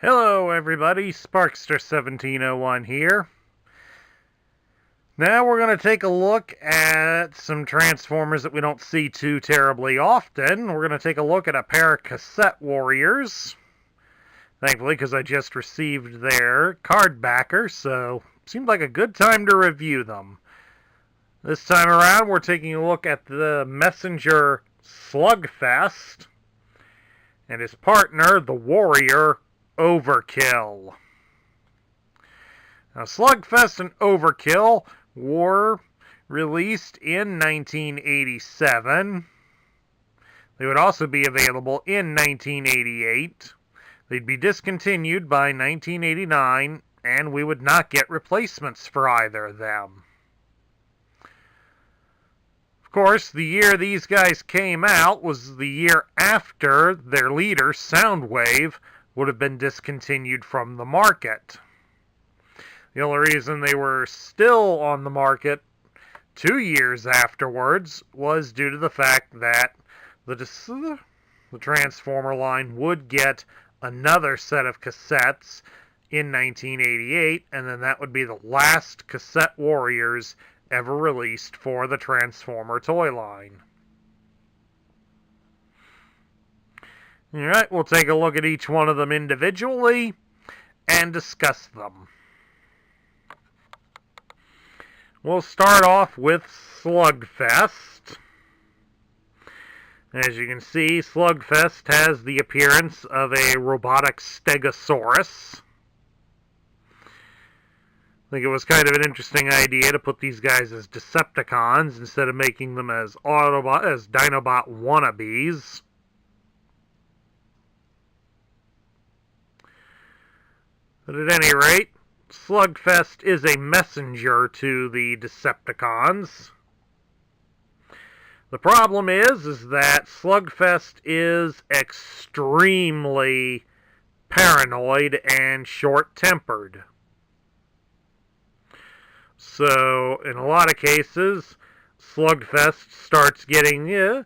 Hello everybody, Sparkster1701 here. Now we're going to take a look at some Transformers that we don't see too terribly often. We're going to take a look at a pair of Cassette Warriors. Thankfully, because I just received their card backer, so seemed like a good time to review them. This time around, we're taking a look at the Messenger Slugfest and his partner, the Warrior Overkill. Now, Slugfest and Overkill were released in 1987. They would also be available in 1988. They'd be discontinued by 1989, and we would not get replacements for either of them. Of course, the year these guys came out was the year after their leader, Soundwave, would have been discontinued from the market. The only reason they were still on the market 2 years afterwards was due to the fact that the Transformer line would get another set of cassettes in 1988, and then that would be the last Cassette Warriors ever released for the Transformer toy line. Alright, we'll take a look at each one of them individually and discuss them. We'll start off with Slugfest. As you can see, Slugfest has the appearance of a robotic Stegosaurus. I think it was kind of an interesting idea to put these guys as Decepticons instead of making them as Dinobot wannabes. But at any rate, Slugfest is a messenger to the Decepticons. The problem is that Slugfest is extremely paranoid and short-tempered. So, in a lot of cases, Slugfest starts getting, in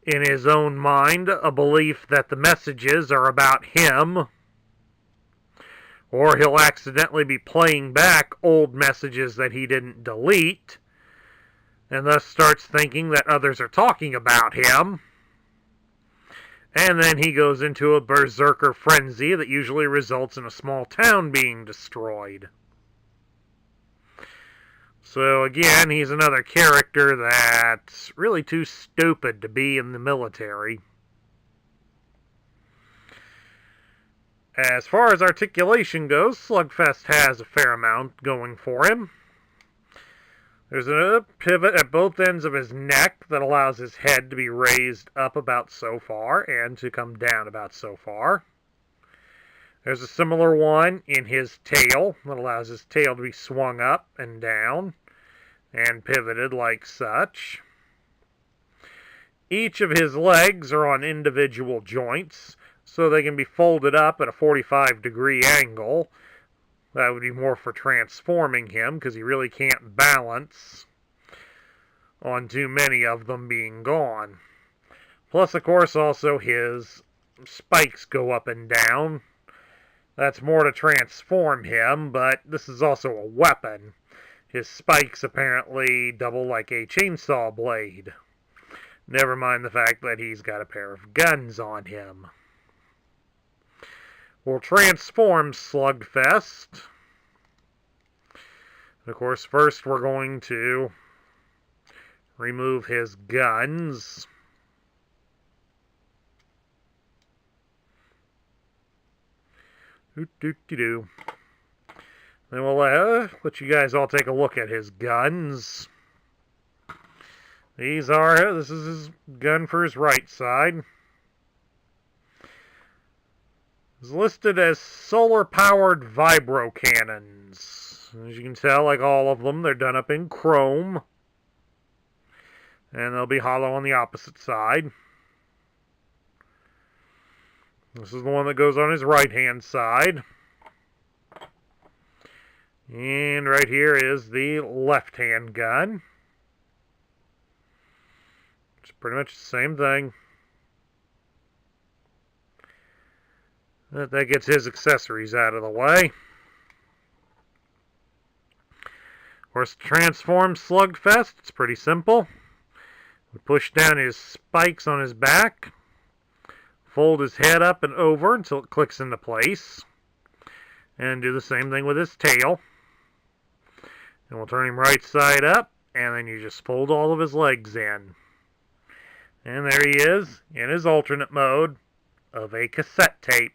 his own mind, a belief that the messages are about him, or he'll accidentally be playing back old messages that he didn't delete, and thus starts thinking that others are talking about him. And then he goes into a berserker frenzy that usually results in a small town being destroyed. So again, he's another character that's really too stupid to be in the military. As far as articulation goes, Slugfest has a fair amount going for him. There's a pivot at both ends of his neck that allows his head to be raised up about so far and to come down about so far. There's a similar one in his tail that allows his tail to be swung up and down and pivoted like such. Each of his legs are on individual joints, so they can be folded up at a 45-degree angle. That would be more for transforming him, because he really can't balance on too many of them being gone. Plus, of course, also his spikes go up and down. That's more to transform him, but this is also a weapon. His spikes apparently double like a chainsaw blade. Never mind the fact that he's got a pair of guns on him. We'll transform Slugfest. Of course, first we're going to remove his guns. Then we'll let you guys all take a look at his guns. This is his gun for his right side. It's listed as solar-powered vibro cannons. As you can tell, like all of them, they're done up in chrome. And they'll be hollow on the opposite side. This is the one that goes on his right-hand side. And right here is the left-hand gun. It's pretty much the same thing. That gets his accessories out of the way. Of course, Transform Slugfest, it's pretty simple. We push down his spikes on his back, fold his head up and over until it clicks into place, and do the same thing with his tail. And we'll turn him right side up, and then you just fold all of his legs in. And there he is, in his alternate mode of a cassette tape.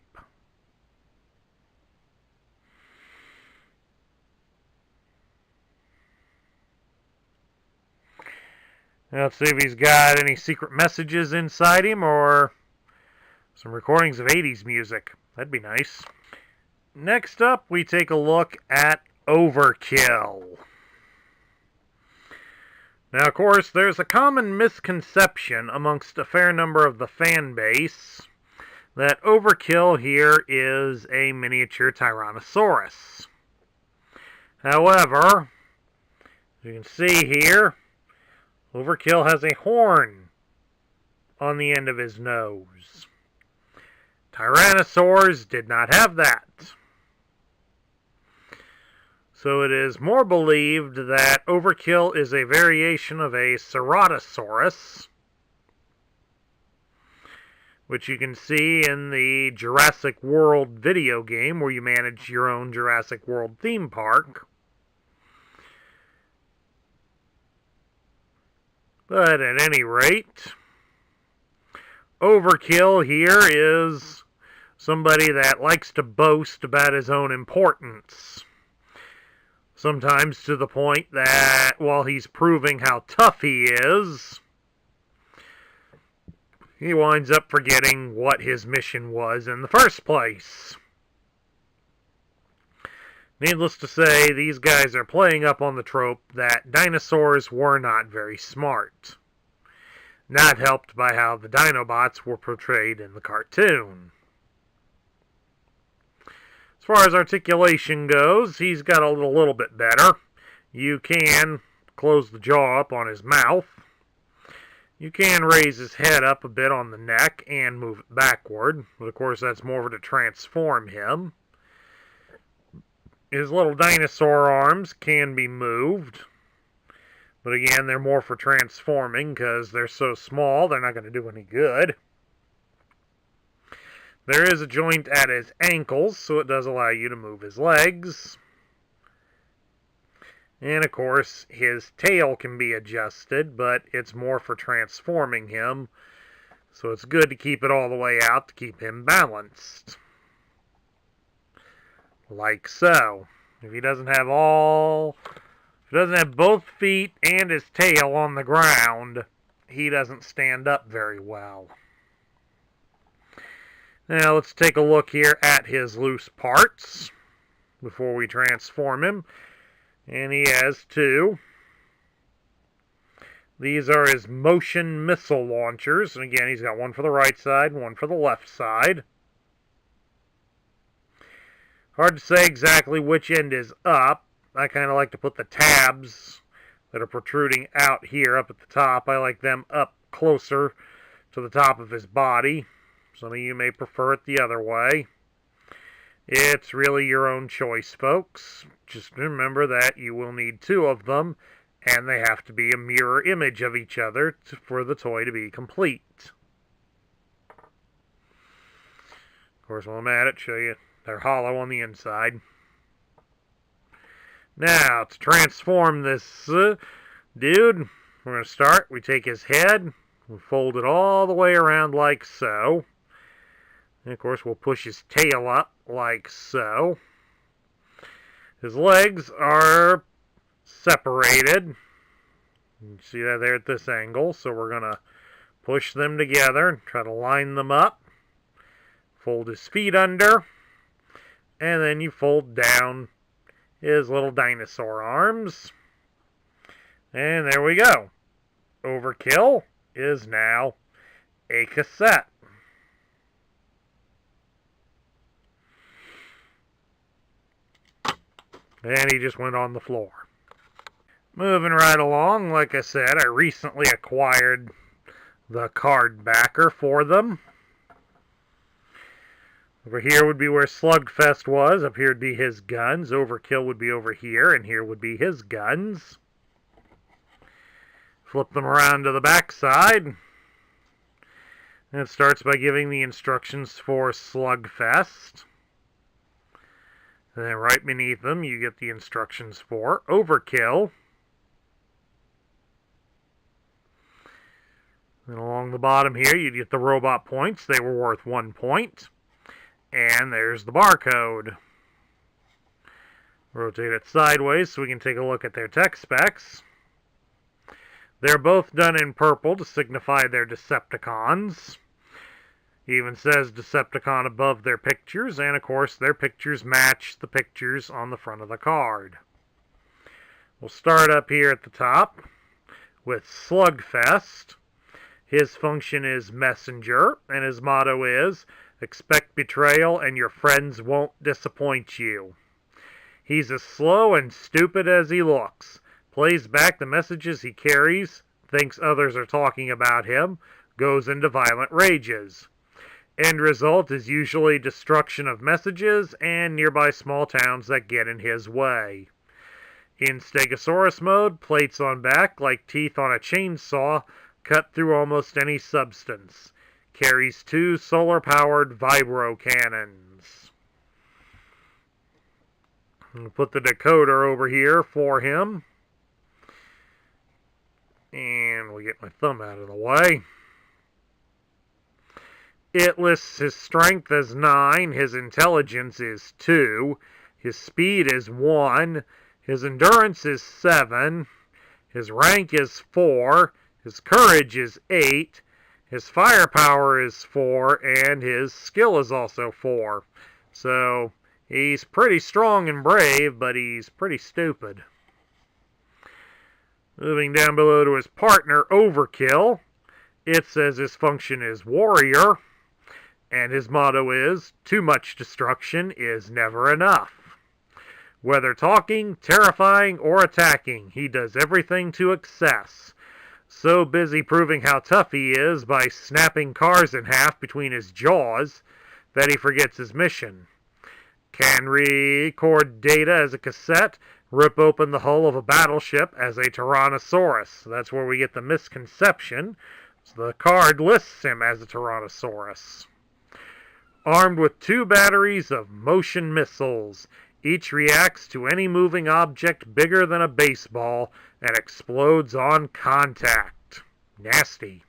Now let's see if he's got any secret messages inside him or some recordings of 80s music. That'd be nice. Next up, we take a look at Overkill. Now, of course, there's a common misconception amongst a fair number of the fan base that Overkill here is a miniature Tyrannosaurus. However, as you can see here, Overkill has a horn on the end of his nose. Tyrannosaurs did not have that. So it is more believed that Overkill is a variation of a Ceratosaurus, which you can see in the Jurassic World video game where you manage your own Jurassic World theme park. But at any rate, Overkill here is somebody that likes to boast about his own importance. Sometimes to the point that while he's proving how tough he is, he winds up forgetting what his mission was in the first place. Needless to say, these guys are playing up on the trope that dinosaurs were not very smart. Not helped by how the Dinobots were portrayed in the cartoon. As far as articulation goes, he's got a little bit better. You can close the jaw up on his mouth. You can raise his head up a bit on the neck and move it backward. But of course, that's more to transform him. His little dinosaur arms can be moved. But again, they're more for transforming because they're so small, they're not going to do any good. There is a joint at his ankles, so it does allow you to move his legs. And of course, his tail can be adjusted, but it's more for transforming him. So it's good to keep it all the way out to keep him balanced. Like so. If he doesn't have both feet and his tail on the ground, he doesn't stand up very well. Now let's take a look here at his loose parts before we transform him. And he has two. These are his motion missile launchers. And again, he's got one for the right side and one for the left side. Hard to say exactly which end is up. I kind of like to put the tabs that are protruding out here up at the top. I like them up closer to the top of his body. Some of you may prefer it the other way. It's really your own choice, folks. Just remember that you will need two of them, and they have to be a mirror image of each other for the toy to be complete. Of course, while I'm at it, show you they're hollow on the inside. Now, to transform this dude, we're going to start. We take his head, we fold it all the way around like so. And of course, we'll push his tail up like so. His legs are separated. You can see that there at this angle. So we're going to push them together and try to line them up. Fold his feet under. And then you fold down his little dinosaur arms. And there we go. Overkill is now a cassette. And he just went on the floor. Moving right along, like I said, I recently acquired the card backer for them. Over here would be where Slugfest was. Up here would be his guns. Overkill would be over here, and here would be his guns. Flip them around to the back side. And it starts by giving the instructions for Slugfest. And then right beneath them, you get the instructions for Overkill. And along the bottom here, you get the robot points. They were worth 1 point. And there's the barcode. Rotate it sideways so we can take a look at their tech specs. They're both done in purple to signify they're Decepticons. It even says Decepticon above their pictures, and of course their pictures match the pictures on the front of the card. We'll start up here at the top with Slugfest. His function is Messenger, and his motto is, expect betrayal and your friends won't disappoint you. He's as slow and stupid as he looks. Plays back the messages he carries, thinks others are talking about him, goes into violent rages. End result is usually destruction of messages and nearby small towns that get in his way. In Stegosaurus mode, plates on back like teeth on a chainsaw, cut through almost any substance. Carries 2 solar-powered vibro cannons. I'll put the decoder over here for him. And we'll get my thumb out of the way. It lists his strength as 9, his intelligence is 2, his speed is 1, his endurance is 7, his rank is 4, his courage is 8, his firepower is 4, and his skill is also 4. So, he's pretty strong and brave, but he's pretty stupid. Moving down below to his partner, Overkill. It says his function is Warrior, and his motto is, too much destruction is never enough. Whether talking, terrifying, or attacking, he does everything to excess. So busy proving how tough he is by snapping cars in half between his jaws that he forgets his mission. Can record data as a cassette, rip open the hull of a battleship as a Tyrannosaurus. That's where we get the misconception. So the card lists him as a Tyrannosaurus. Armed with 2 batteries of motion missiles. Each reacts to any moving object bigger than a baseball and explodes on contact. Nasty.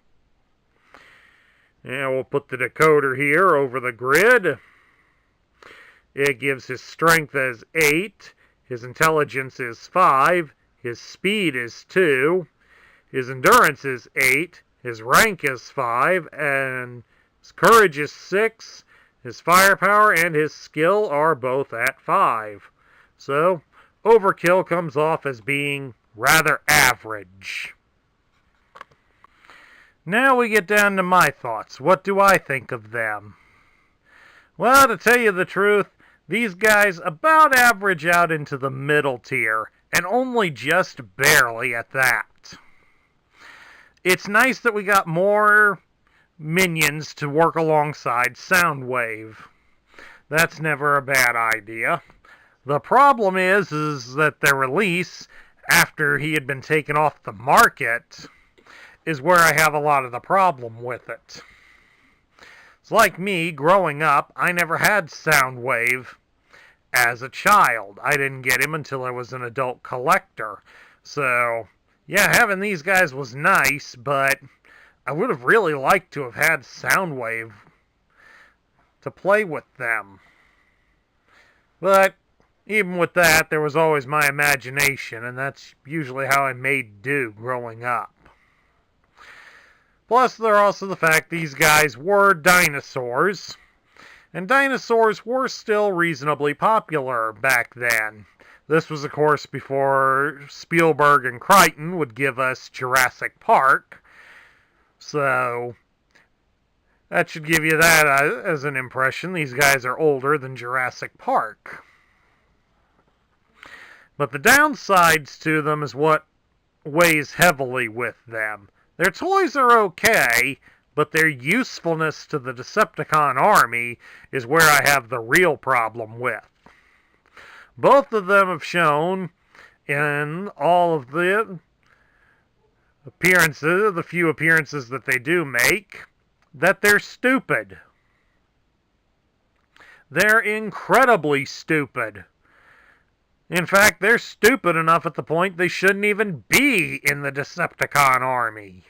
And we'll put the decoder here over the grid. It gives his strength as 8, his intelligence is 5, his speed is 2, his endurance is 8, his rank is 5, and his courage is 6, his firepower and his skill are both at 5. So, Overkill comes off as being rather average. Now we get down to my thoughts. What do I think of them? Well, to tell you the truth, these guys about average out into the middle tier, and only just barely at that. It's nice that we got more minions to work alongside Soundwave. That's never a bad idea. The problem is that their release, after he had been taken off the market, is where I have a lot of the problem with it. It's like me, growing up, I never had Soundwave as a child. I didn't get him until I was an adult collector. So, yeah, having these guys was nice, but I would have really liked to have had Soundwave to play with them. But even with that, there was always my imagination, and that's usually how I made do growing up. Plus, there's also the fact these guys were dinosaurs, and dinosaurs were still reasonably popular back then. This was, of course, before Spielberg and Crichton would give us Jurassic Park. So, that should give you that as an impression. These guys are older than Jurassic Park. But the downsides to them is what weighs heavily with them. Their toys are okay, but their usefulness to the Decepticon army is where I have the real problem with. Both of them have shown in all of the appearances, the few appearances that they do make, that they're stupid. They're incredibly stupid. In fact, they're stupid enough at the point they shouldn't even be in the Decepticon army.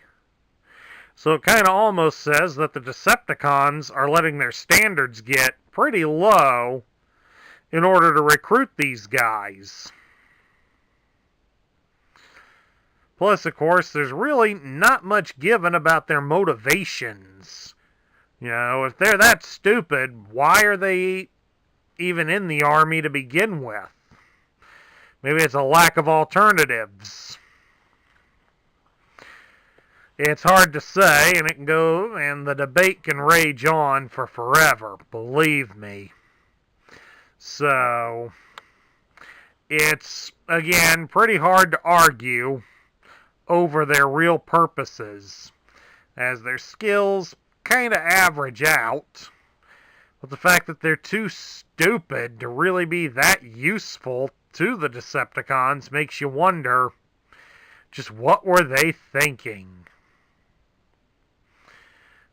So it kind of almost says that the Decepticons are letting their standards get pretty low in order to recruit these guys. Plus, of course, there's really not much given about their motivations. You know, if they're that stupid, why are they even in the army to begin with? Maybe it's a lack of alternatives. It's hard to say, and it can go, and the debate can rage on for forever, believe me. So, it's, again, pretty hard to argue over their real purposes, as their skills kind of average out. But the fact that they're too stupid to really be that useful to the Decepticons makes you wonder, just what were they thinking?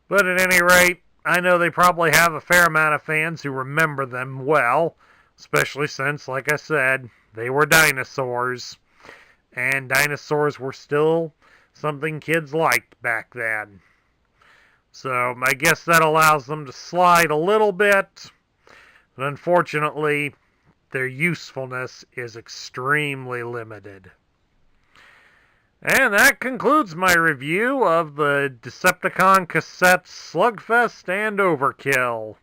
But at any rate, I know they probably have a fair amount of fans who remember them well, especially since, like I said, they were dinosaurs, and dinosaurs were still something kids liked back then. So I guess that allows them to slide a little bit, but unfortunately, their usefulness is extremely limited. And that concludes my review of the Decepticon cassettes Slugfest and Overkill.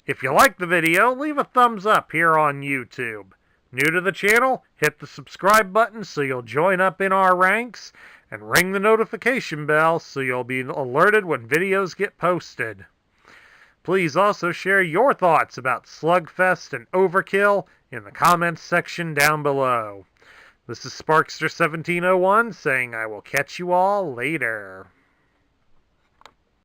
If you liked the video, leave a thumbs up here on YouTube. New to the channel, hit the subscribe button so you'll join up in our ranks, and ring the notification bell so you'll be alerted when videos get posted. Please also share your thoughts about Slugfest and Overkill in the comments section down below. This is Sparkster1701 saying I will catch you all later.